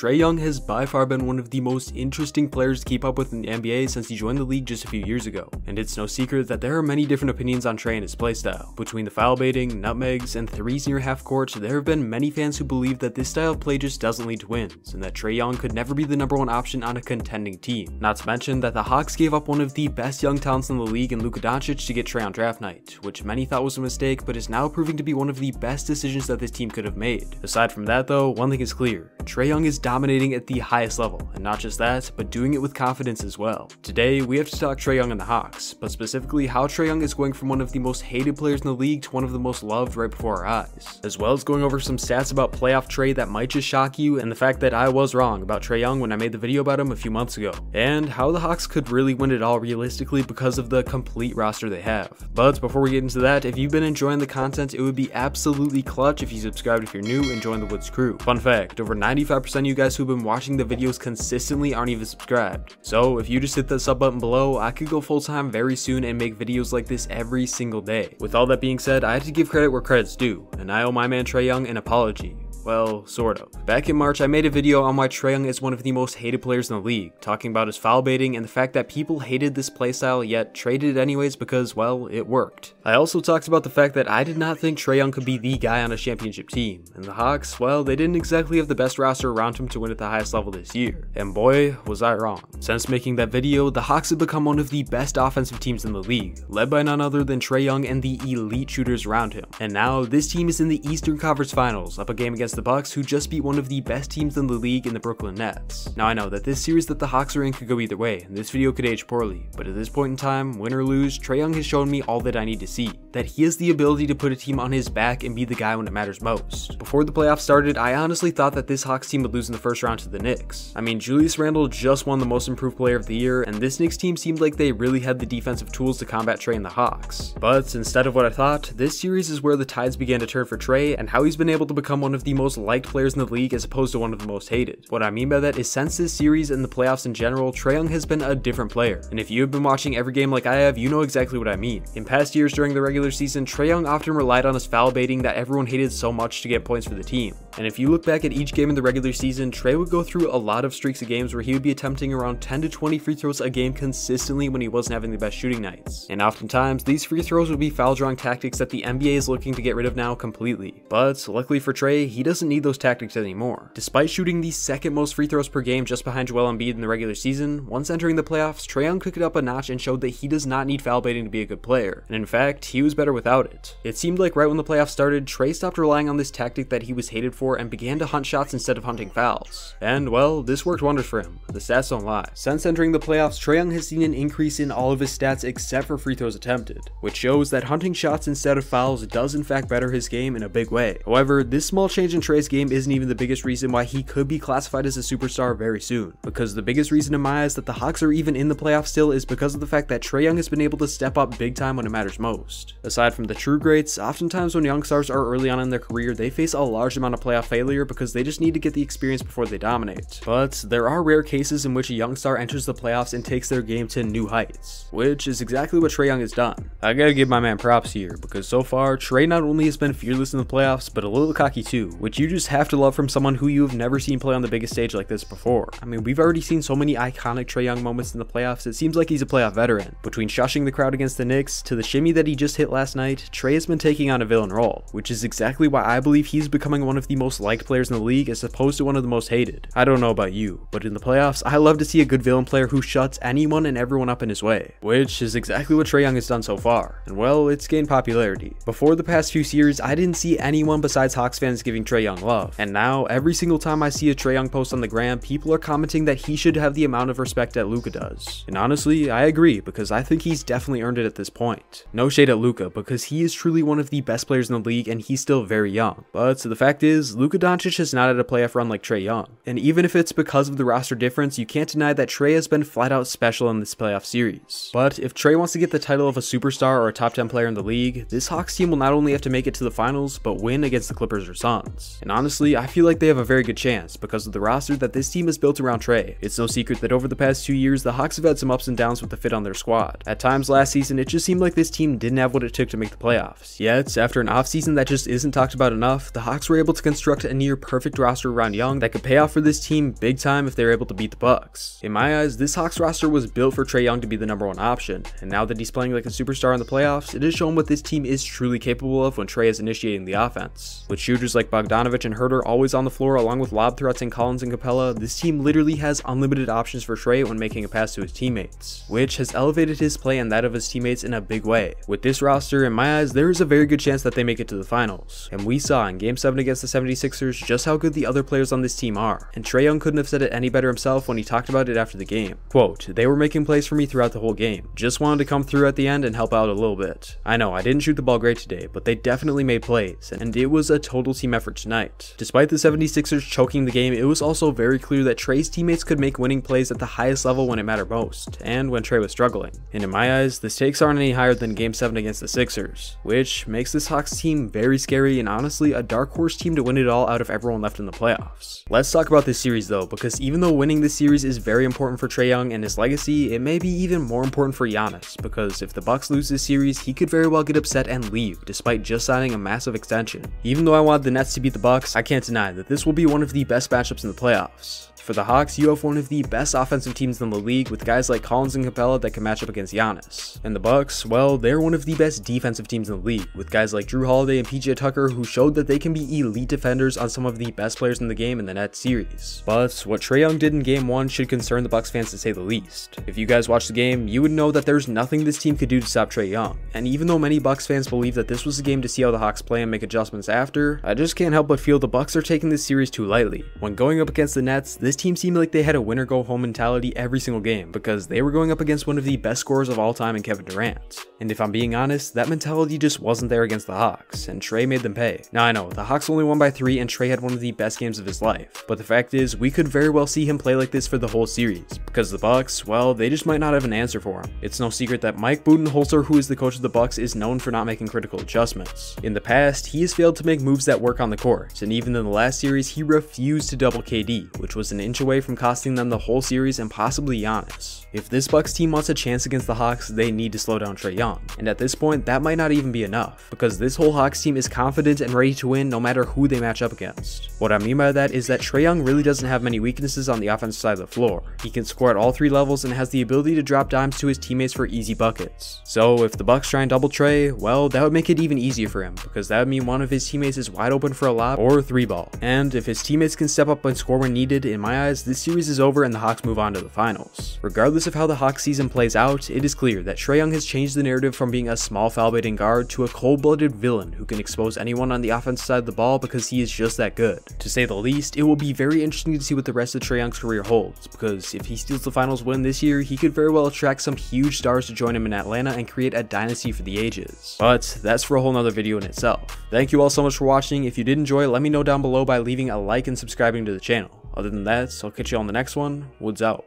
Trae Young has by far been one of the most interesting players to keep up with in the NBA since he joined the league just a few years ago, and it's no secret that there are many different opinions on Trae and his playstyle. Between the foul baiting, nutmegs, and threes near half court, there have been many fans who believe that this style of play just doesn't lead to wins, and that Trae Young could never be the #1 option on a contending team. Not to mention that the Hawks gave up one of the best young talents in the league in Luka Doncic to get Trae on draft night, which many thought was a mistake, but is now proving to be one of the best decisions that this team could have made. Aside from that though, one thing is clear: Trae Young is dominating at the highest level, and not just that, but doing it with confidence as well. Today, we have to talk Trae Young and the Hawks, but specifically how Trae Young is going from one of the most hated players in the league to one of the most loved right before our eyes, as well as going over some stats about playoff Trae that might just shock you, and the fact that I was wrong about Trae Young when I made the video about him a few months ago, and how the Hawks could really win it all realistically because of the complete roster they have. But before we get into that, if you've been enjoying the content, it would be absolutely clutch if you subscribed if you're new and join the Woods crew. Fun fact, over 95% of you guys who've been watching the videos consistently aren't even subscribed. So if you just hit the sub button below, I could go full time very soon and make videos like this every single day. With all that being said, I had to give credit where credit's due, and I owe my man Trae Young an apology. Well, sort of. Back in March, I made a video on why Trae Young is one of the most hated players in the league, talking about his foul baiting and the fact that people hated this playstyle yet traded it anyways because, well, it worked. I also talked about the fact that I did not think Trae Young could be the guy on a championship team, and the Hawks, well, they didn't exactly have the best roster around him to win at the highest level this year. And boy, was I wrong. Since making that video, the Hawks have become one of the best offensive teams in the league, led by none other than Trae Young and the elite shooters around him. And now, this team is in the Eastern Conference Finals, up a game against the Bucks, who just beat one of the best teams in the league in the Brooklyn Nets. Now I know that this series that the Hawks are in could go either way, and this video could age poorly, but at this point in time, win or lose, Trae Young has shown me all that I need to see. That he has the ability to put a team on his back and be the guy when it matters most. Before the playoffs started, I honestly thought that this Hawks team would lose in the first round to the Knicks. I mean, Julius Randle just won the most improved player of the year, and this Knicks team seemed like they really had the defensive tools to combat Trae and the Hawks. But instead of what I thought, this series is where the tides began to turn for Trae and how he's been able to become one of the most liked players in the league as opposed to one of the most hated. What I mean by that is since this series and the playoffs in general, Trae Young has been a different player. And if you have been watching every game like I have, you know exactly what I mean. In past years during the regular season, Trae Young often relied on his foul baiting that everyone hated so much to get points for the team. And if you look back at each game in the regular season, Trae would go through a lot of streaks of games where he would be attempting around 10 to 20 free throws a game consistently when he wasn't having the best shooting nights. And oftentimes, these free throws would be foul drawing tactics that the NBA is looking to get rid of now completely. But luckily for Trae, he doesn't need those tactics anymore. Despite shooting the second most free throws per game just behind Joel Embiid in the regular season, once entering the playoffs, Trae Young took it up a notch and showed that he does not need foul baiting to be a good player, and in fact, he was better without it. It seemed like right when the playoffs started, Trae stopped relying on this tactic that he was hated for and began to hunt shots instead of hunting fouls. And well, this worked wonders for him. The stats don't lie. Since entering the playoffs, Trae Young has seen an increase in all of his stats except for free throws attempted, which shows that hunting shots instead of fouls does in fact better his game in a big way. However, this small change in Trae's game isn't even the biggest reason why he could be classified as a superstar very soon, because the biggest reason in my eyes that the Hawks are even in the playoffs still is because of the fact that Trae Young has been able to step up big time when it matters most. Aside from the true greats, oftentimes when young stars are early on in their career, they face a large amount of playoff failure because they just need to get the experience before they dominate. But there are rare cases in which a young star enters the playoffs and takes their game to new heights, which is exactly what Trae Young has done. I gotta give my man props here, because so far, Trae not only has been fearless in the playoffs, but a little cocky too, which you just have to love from someone who you have never seen play on the biggest stage like this before. I mean, we've already seen so many iconic Trae Young moments in the playoffs, it seems like he's a playoff veteran. Between shushing the crowd against the Knicks to the shimmy that he just hit last night, Trae has been taking on a villain role, which is exactly why I believe he's becoming one of the most liked players in the league as opposed to one of the most hated. I don't know about you, but in the playoffs, I love to see a good villain player who shuts anyone and everyone up in his way, which is exactly what Trae Young has done so far, and well, it's gained popularity. Before the past few series, I didn't see anyone besides Hawks fans giving Trae Young love, and now every single time I see a Trae Young post on the gram, people are commenting that he should have the amount of respect that Luka does. And honestly, I agree, because I think he's definitely earned it at this point. No shade at Luka, because he is truly one of the best players in the league and he's still very young. But the fact is, Luka Doncic has not had a playoff run like Trae Young. And even if it's because of the roster difference, you can't deny that Trae has been flat out special in this playoff series. But if Trae wants to get the title of a superstar or a top 10 player in the league, this Hawks team will not only have to make it to the finals, but win against the Clippers or Suns. And honestly, I feel like they have a very good chance because of the roster that this team has built around Trae. It's no secret that over the past 2 years, the Hawks have had some ups and downs with the fit on their squad. At times last season, it just seemed like this team didn't have what it took to make the playoffs. Yet, after an offseason that just isn't talked about enough, the Hawks were able to construct construct a near perfect roster around Young that could pay off for this team big time if they were able to beat the Bucks. In my eyes, this Hawks roster was built for Trae Young to be the #1 option, and now that he's playing like a superstar in the playoffs, it has shown what this team is truly capable of when Trae is initiating the offense. With shooters like Bogdanovic and Herter always on the floor along with lob threats in Collins and Capella, this team literally has unlimited options for Trae when making a pass to his teammates, which has elevated his play and that of his teammates in a big way. With this roster, in my eyes, there is a very good chance that they make it to the finals, and we saw in Game 7 against the 76ers just how good the other players on this team are, and Trae Young couldn't have said it any better himself when he talked about it after the game. Quote, "They were making plays for me throughout the whole game, just wanted to come through at the end and help out a little bit. I know I didn't shoot the ball great today, but they definitely made plays, and it was a total team effort tonight." Despite the 76ers choking the game, it was also very clear that Trae's teammates could make winning plays at the highest level when it mattered most, and when Trae was struggling. And in my eyes, the stakes aren't any higher than Game 7 against the Sixers, which makes this Hawks team very scary and honestly a dark horse team to win it all out of everyone left in the playoffs. Let's talk about this series though, because even though winning this series is very important for Trae Young and his legacy, it may be even more important for Giannis, because if the Bucks lose this series, he could very well get upset and leave, despite just signing a massive extension. Even though I wanted the Nets to beat the Bucks, I can't deny that this will be one of the best matchups in the playoffs. For the Hawks, you have one of the best offensive teams in the league with guys like Collins and Capella that can match up against Giannis. And the Bucks, well, they're one of the best defensive teams in the league with guys like Drew Holiday and PJ Tucker who showed that they can be elite defenders on some of the best players in the game in the Nets series. But what Trae Young did in Game 1 should concern the Bucks fans to say the least. If you guys watched the game, you would know that there's nothing this team could do to stop Trae Young. And even though many Bucks fans believe that this was a game to see how the Hawks play and make adjustments after, I just can't help but feel the Bucks are taking this series too lightly. When going up against the Nets, this team seemed like they had a winner go home mentality every single game because they were going up against one of the best scorers of all time in Kevin Durant. And if I'm being honest, that mentality just wasn't there against the Hawks, and Trae made them pay. Now I know, the Hawks only won by 3 and Trae had one of the best games of his life, but the fact is, we could very well see him play like this for the whole series, because the Bucks, well, they just might not have an answer for him. It's no secret that Mike Budenholzer, who is the coach of the Bucks, is known for not making critical adjustments. In the past, he has failed to make moves that work on the court, and even in the last series, he refused to double KD, which was an inch away from costing them the whole series and possibly Giannis. If this Bucks team wants a chance against the Hawks, they need to slow down Trae Young, and at this point that might not even be enough, because this whole Hawks team is confident and ready to win no matter who they match up against. What I mean by that is that Trae Young really doesn't have many weaknesses on the offensive side of the floor. He can score at all 3 levels and has the ability to drop dimes to his teammates for easy buckets. So if the Bucks try and double Trae, well, that would make it even easier for him, because that would mean one of his teammates is wide open for a lob or 3-ball. And if his teammates can step up and score when needed, in my eyes, this series is over and the Hawks move on to the finals. Regardless of how the Hawks season plays out, it is clear that Trae Young has changed the narrative from being a small foul-baiting guard to a cold-blooded villain who can expose anyone on the offensive side of the ball because he is just that good. To say the least, it will be very interesting to see what the rest of Trae Young's career holds, because if he steals the finals win this year, he could very well attract some huge stars to join him in Atlanta and create a dynasty for the ages. But that's for a whole nother video in itself. Thank you all so much for watching. If you did enjoy, let me know down below by leaving a like and subscribing to the channel. Other than that, I'll catch you on the next one. Woods out.